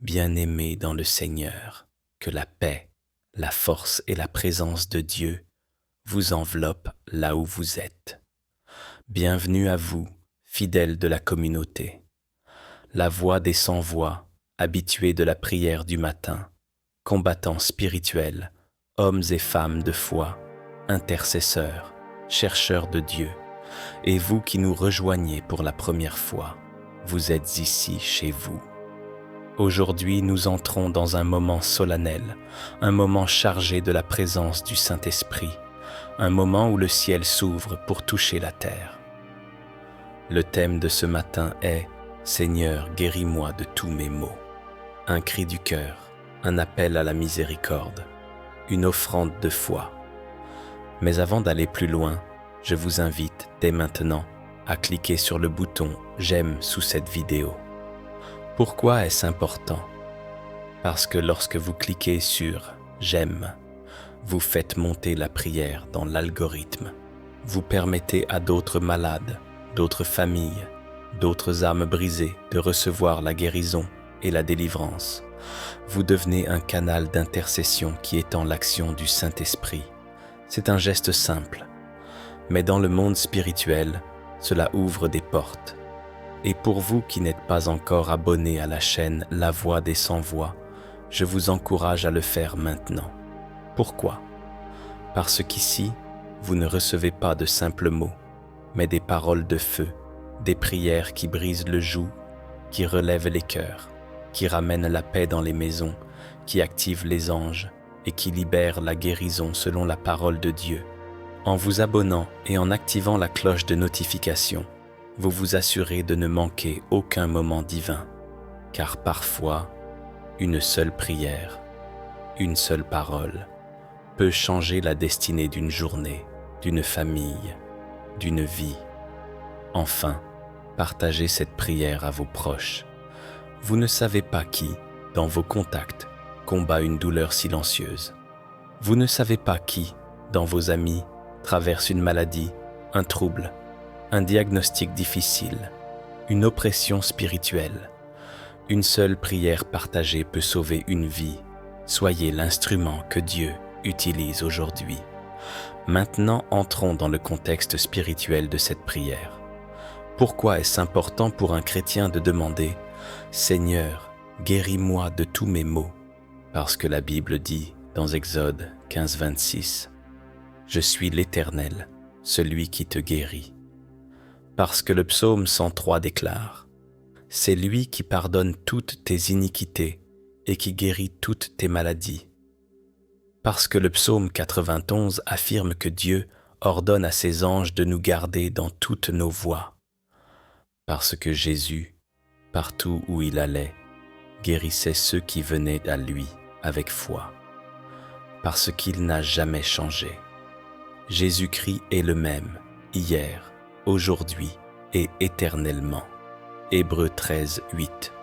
bien-aimés dans le Seigneur, que la paix, la force et la présence de Dieu vous enveloppent là où vous êtes. Bienvenue à vous, fidèles de la communauté. La voix des sans-voix, habitués de la prière du matin, combattants spirituels, hommes et femmes de foi, intercesseurs, chercheurs de Dieu, et vous qui nous rejoignez pour la première fois, vous êtes ici chez vous. Aujourd'hui, nous entrons dans un moment solennel, un moment chargé de la présence du Saint-Esprit, un moment où le ciel s'ouvre pour toucher la terre. Le thème de ce matin est « Seigneur, guéris-moi de tous mes maux ». Un cri du cœur, un appel à la miséricorde, une offrande de foi. Mais avant d'aller plus loin, je vous invite dès maintenant à cliquer sur le bouton « J'aime » sous cette vidéo. Pourquoi est-ce important? Parce que lorsque vous cliquez sur « J'aime », vous faites monter la prière dans l'algorithme. Vous permettez à d'autres malades, d'autres familles, d'autres âmes brisées de recevoir la guérison et la délivrance. Vous devenez un canal d'intercession qui étend l'action du Saint-Esprit. C'est un geste simple, mais dans le monde spirituel, cela ouvre des portes. Et pour vous qui n'êtes pas encore abonnés à la chaîne La Voix des Sans-Voix, je vous encourage à le faire maintenant. Pourquoi? Parce qu'ici, vous ne recevez pas de simples mots, mais des paroles de feu, des prières qui brisent le joug, qui relèvent les cœurs, qui ramènent la paix dans les maisons, qui activent les anges et qui libèrent la guérison selon la parole de Dieu. En vous abonnant et en activant la cloche de notification, vous vous assurez de ne manquer aucun moment divin, car parfois, une seule prière, une seule parole, peut changer la destinée d'une journée, d'une famille, d'une vie. Enfin, partagez cette prière à vos proches. Vous ne savez pas qui, dans vos contacts, combat une douleur silencieuse. Vous ne savez pas qui, dans vos amis, traverse une maladie, un trouble, un diagnostic difficile, une oppression spirituelle. Une seule prière partagée peut sauver une vie. Soyez l'instrument que Dieu utilise aujourd'hui. Maintenant, entrons dans le contexte spirituel de cette prière. Pourquoi est-ce important pour un chrétien de demander « Seigneur, guéris-moi de tous mes maux » ? Parce que la Bible dit dans Exode 15, 26 « Je suis l'Éternel, celui qui te guérit ». Parce que le psaume 103 déclare « C'est lui qui pardonne toutes tes iniquités et qui guérit toutes tes maladies ». Parce que le psaume 91 affirme que Dieu ordonne à ses anges de nous garder dans toutes nos voies. Parce que Jésus, partout où il allait, guérissait ceux qui venaient à lui avec foi. Parce qu'il n'a jamais changé. Jésus-Christ est le même, hier, aujourd'hui et éternellement. Hébreux 13, 8.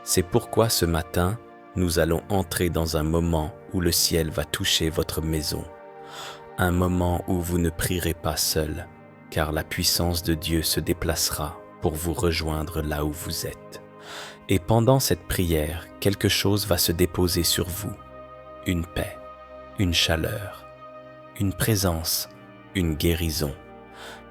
C'est pourquoi ce matin, nous allons entrer dans un moment où le ciel va toucher votre maison. Un moment où vous ne prierez pas seul, car la puissance de Dieu se déplacera pour vous rejoindre là où vous êtes. Et pendant cette prière, quelque chose va se déposer sur vous. Une paix, une chaleur, une présence, une guérison.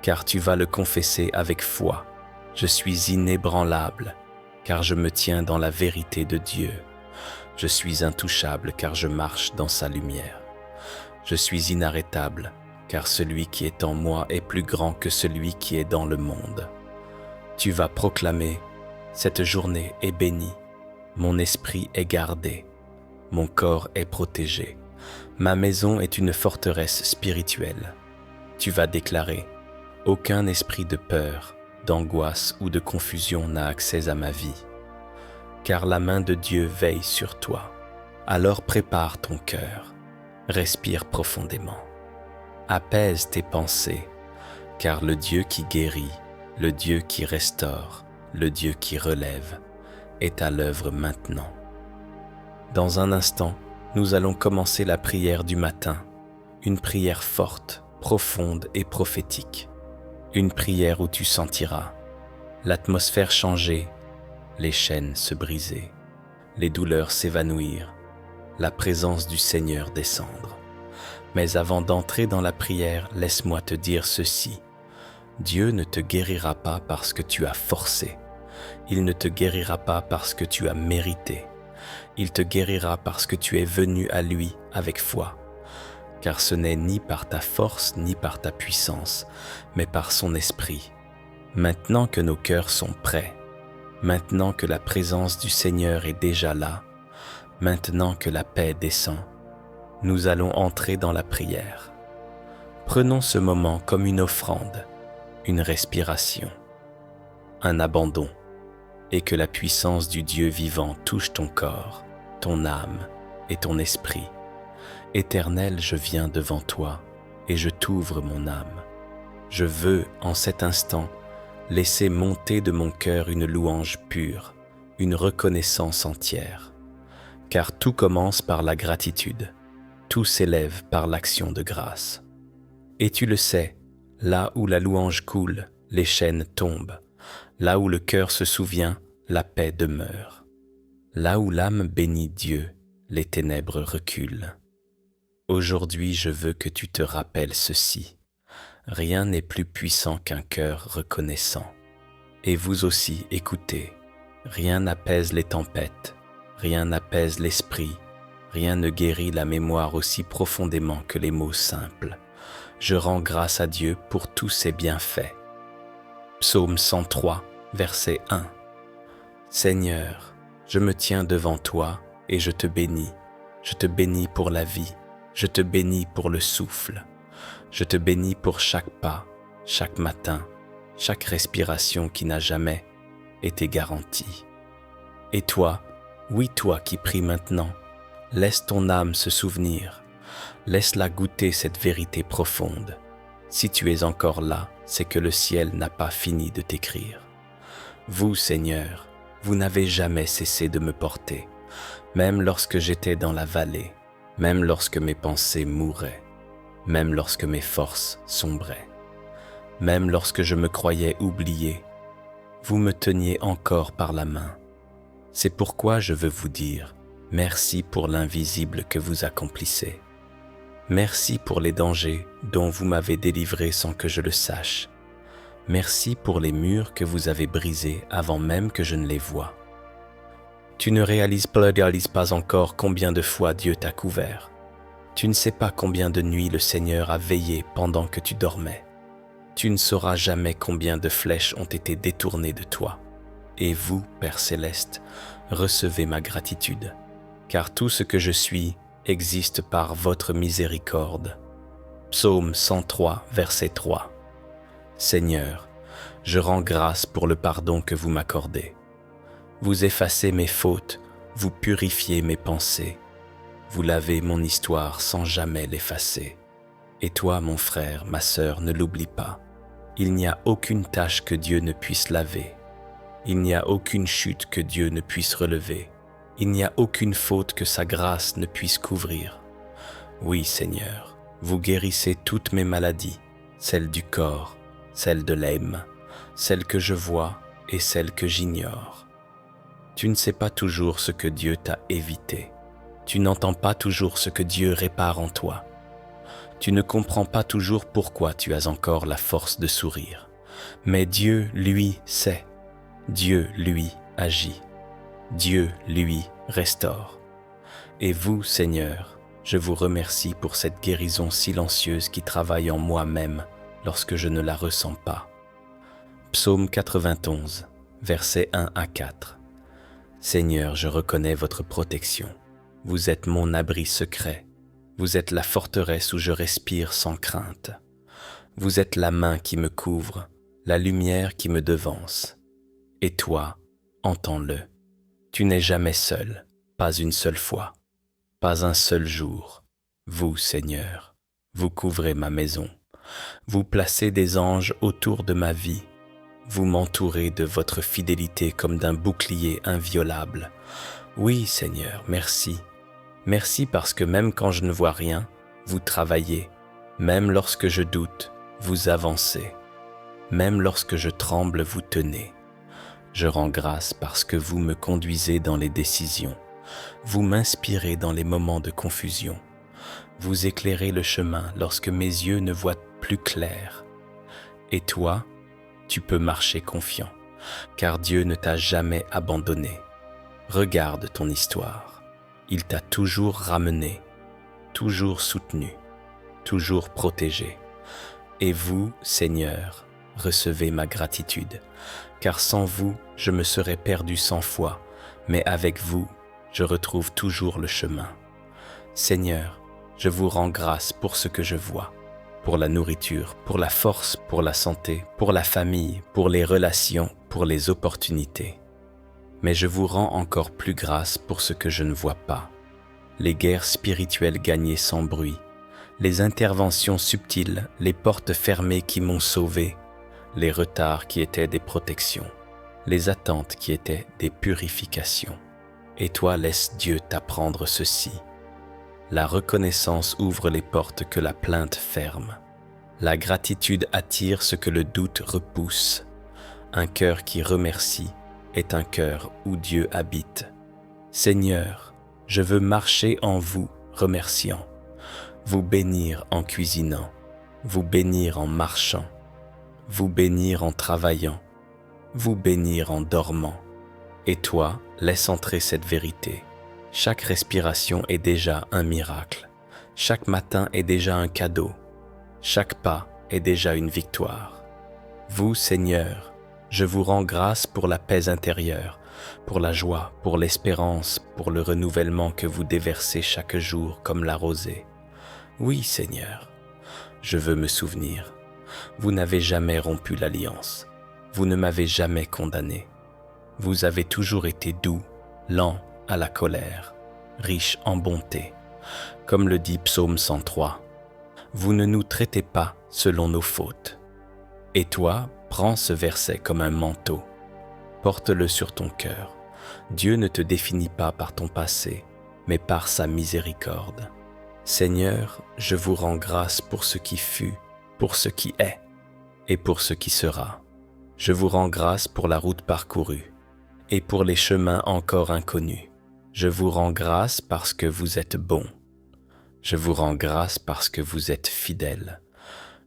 Car tu vas le confesser avec foi. Je suis inébranlable, car je me tiens dans la vérité de Dieu. Je suis intouchable, car je marche dans sa lumière. Je suis inarrêtable, car celui qui est en moi est plus grand que celui qui est dans le monde. Tu vas proclamer, cette journée est bénie, mon esprit est gardé, mon corps est protégé, ma maison est une forteresse spirituelle. Tu vas déclarer, aucun esprit de peur, d'angoisse ou de confusion n'a accès à ma vie, car la main de Dieu veille sur toi. Alors prépare ton cœur, respire profondément, apaise tes pensées, car le Dieu qui guérit, le Dieu qui restaure, le Dieu qui relève, est à l'œuvre maintenant. Dans un instant, nous allons commencer la prière du matin, une prière forte, profonde et prophétique. Une prière où tu sentiras l'atmosphère changer, les chaînes se briser, les douleurs s'évanouir, la présence du Seigneur descendre. Mais avant d'entrer dans la prière, laisse-moi te dire ceci. Dieu ne te guérira pas parce que tu as forcé. Il ne te guérira pas parce que tu as mérité. Il te guérira parce que tu es venu à lui avec foi. Car ce n'est ni par ta force ni par ta puissance, mais par son esprit. Maintenant que nos cœurs sont prêts, maintenant que la présence du Seigneur est déjà là, maintenant que la paix descend, nous allons entrer dans la prière. Prenons ce moment comme une offrande, une respiration, un abandon, et que la puissance du Dieu vivant touche ton corps, ton âme et ton esprit. Éternel, je viens devant toi et je t'ouvre mon âme. Je veux, en cet instant, laisser monter de mon cœur une louange pure, une reconnaissance entière. Car tout commence par la gratitude, tout s'élève par l'action de grâce. Et tu le sais, là où la louange coule, les chaînes tombent. Là où le cœur se souvient, la paix demeure. Là où l'âme bénit Dieu, les ténèbres reculent. Aujourd'hui, je veux que tu te rappelles ceci. Rien n'est plus puissant qu'un cœur reconnaissant. Et vous aussi, écoutez, rien n'apaise les tempêtes, rien n'apaise l'esprit, rien ne guérit la mémoire aussi profondément que les mots simples. Je rends grâce à Dieu pour tous ses bienfaits. Psaume 103, verset 1. Seigneur, je me tiens devant toi et je te bénis. Je te bénis pour la vie, je te bénis pour le souffle. Je te bénis pour chaque pas, chaque matin, chaque respiration qui n'a jamais été garantie. Et toi, oui toi qui pries maintenant, laisse ton âme se souvenir, laisse-la goûter cette vérité profonde. Si tu es encore là, c'est que le ciel n'a pas fini de t'écrire. Vous, Seigneur, vous n'avez jamais cessé de me porter, même lorsque j'étais dans la vallée, même lorsque mes pensées mouraient. Même lorsque mes forces sombraient, même lorsque je me croyais oublié, vous me teniez encore par la main. C'est pourquoi je veux vous dire merci pour l'invisible que vous accomplissez. Merci pour les dangers dont vous m'avez délivré sans que je le sache. Merci pour les murs que vous avez brisés avant même que je ne les voie. Tu ne réalises pas encore combien de fois Dieu t'a couvert. Tu ne sais pas combien de nuits le Seigneur a veillé pendant que tu dormais. Tu ne sauras jamais combien de flèches ont été détournées de toi. Et vous, Père Céleste, recevez ma gratitude, car tout ce que je suis existe par votre miséricorde. Psaume 103, verset 3. Seigneur, je rends grâce pour le pardon que vous m'accordez. Vous effacez mes fautes, vous purifiez mes pensées. Vous lavez mon histoire sans jamais l'effacer. Et toi, mon frère, ma sœur, ne l'oublie pas. Il n'y a aucune tâche que Dieu ne puisse laver. Il n'y a aucune chute que Dieu ne puisse relever. Il n'y a aucune faute que sa grâce ne puisse couvrir. Oui, Seigneur, vous guérissez toutes mes maladies, celles du corps, celles de l'âme, celles que je vois et celles que j'ignore. Tu ne sais pas toujours ce que Dieu t'a évité. Tu n'entends pas toujours ce que Dieu répare en toi. Tu ne comprends pas toujours pourquoi tu as encore la force de sourire. Mais Dieu, lui, sait. Dieu, lui, agit. Dieu, lui, restaure. Et vous, Seigneur, je vous remercie pour cette guérison silencieuse qui travaille en moi-même lorsque je ne la ressens pas. Psaume 91, versets 1 à 4. Seigneur, je reconnais votre protection. Vous êtes mon abri secret. Vous êtes la forteresse où je respire sans crainte. Vous êtes la main qui me couvre, la lumière qui me devance. Et toi, entends-le. Tu n'es jamais seul, pas une seule fois, pas un seul jour. Vous, Seigneur, vous couvrez ma maison. Vous placez des anges autour de ma vie. Vous m'entourez de votre fidélité comme d'un bouclier inviolable. Oui, Seigneur, merci. Merci parce que même quand je ne vois rien, vous travaillez. Même lorsque je doute, vous avancez. Même lorsque je tremble, vous tenez. Je rends grâce parce que vous me conduisez dans les décisions. Vous m'inspirez dans les moments de confusion. Vous éclairez le chemin lorsque mes yeux ne voient plus clair. Et toi, tu peux marcher confiant, car Dieu ne t'a jamais abandonné. Regarde ton histoire. Il t'a toujours ramené, toujours soutenu, toujours protégé. Et vous, Seigneur, recevez ma gratitude, car sans vous, je me serais perdu 100 fois, mais avec vous, je retrouve toujours le chemin. Seigneur, je vous rends grâce pour ce que je vois, pour la nourriture, pour la force, pour la santé, pour la famille, pour les relations, pour les opportunités. Mais je vous rends encore plus grâce pour ce que je ne vois pas. Les guerres spirituelles gagnées sans bruit, les interventions subtiles, les portes fermées qui m'ont sauvé, les retards qui étaient des protections, les attentes qui étaient des purifications. Et toi, laisse Dieu t'apprendre ceci. La reconnaissance ouvre les portes que la plainte ferme. La gratitude attire ce que le doute repousse. Un cœur qui remercie est un cœur où Dieu habite. Seigneur, je veux marcher en vous, remerciant, vous bénir en cuisinant, vous bénir en marchant, vous bénir en travaillant, vous bénir en dormant. Et toi, laisse entrer cette vérité. Chaque respiration est déjà un miracle. Chaque matin est déjà un cadeau. Chaque pas est déjà une victoire. Vous, Seigneur, je vous rends grâce pour la paix intérieure, pour la joie, pour l'espérance, pour le renouvellement que vous déversez chaque jour comme la rosée. Oui, Seigneur, je veux me souvenir. Vous n'avez jamais rompu l'alliance. Vous ne m'avez jamais condamné. Vous avez toujours été doux, lent à la colère, riche en bonté. Comme le dit Psaume 103, vous ne nous traitez pas selon nos fautes. Et toi, prends ce verset comme un manteau. Porte-le sur ton cœur. Dieu ne te définit pas par ton passé, mais par sa miséricorde. Seigneur, je vous rends grâce pour ce qui fut, pour ce qui est et pour ce qui sera. Je vous rends grâce pour la route parcourue et pour les chemins encore inconnus. Je vous rends grâce parce que vous êtes bon. Je vous rends grâce parce que vous êtes fidèle.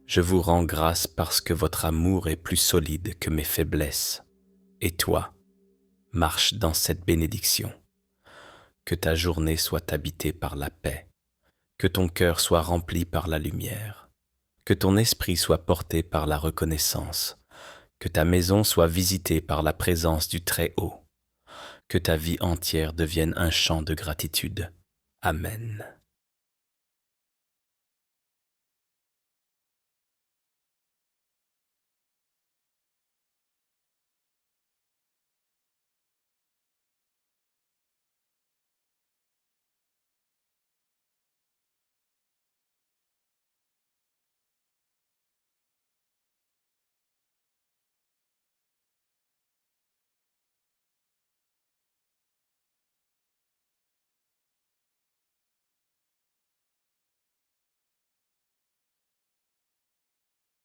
Je vous rends grâce parce que votre amour est plus solide que mes faiblesses. Et toi, marche dans cette bénédiction. Que ta journée soit habitée par la paix. Que ton cœur soit rempli par la lumière. Que ton esprit soit porté par la reconnaissance. Que ta maison soit visitée par la présence du Très-Haut. Que ta vie entière devienne un chant de gratitude. Amen.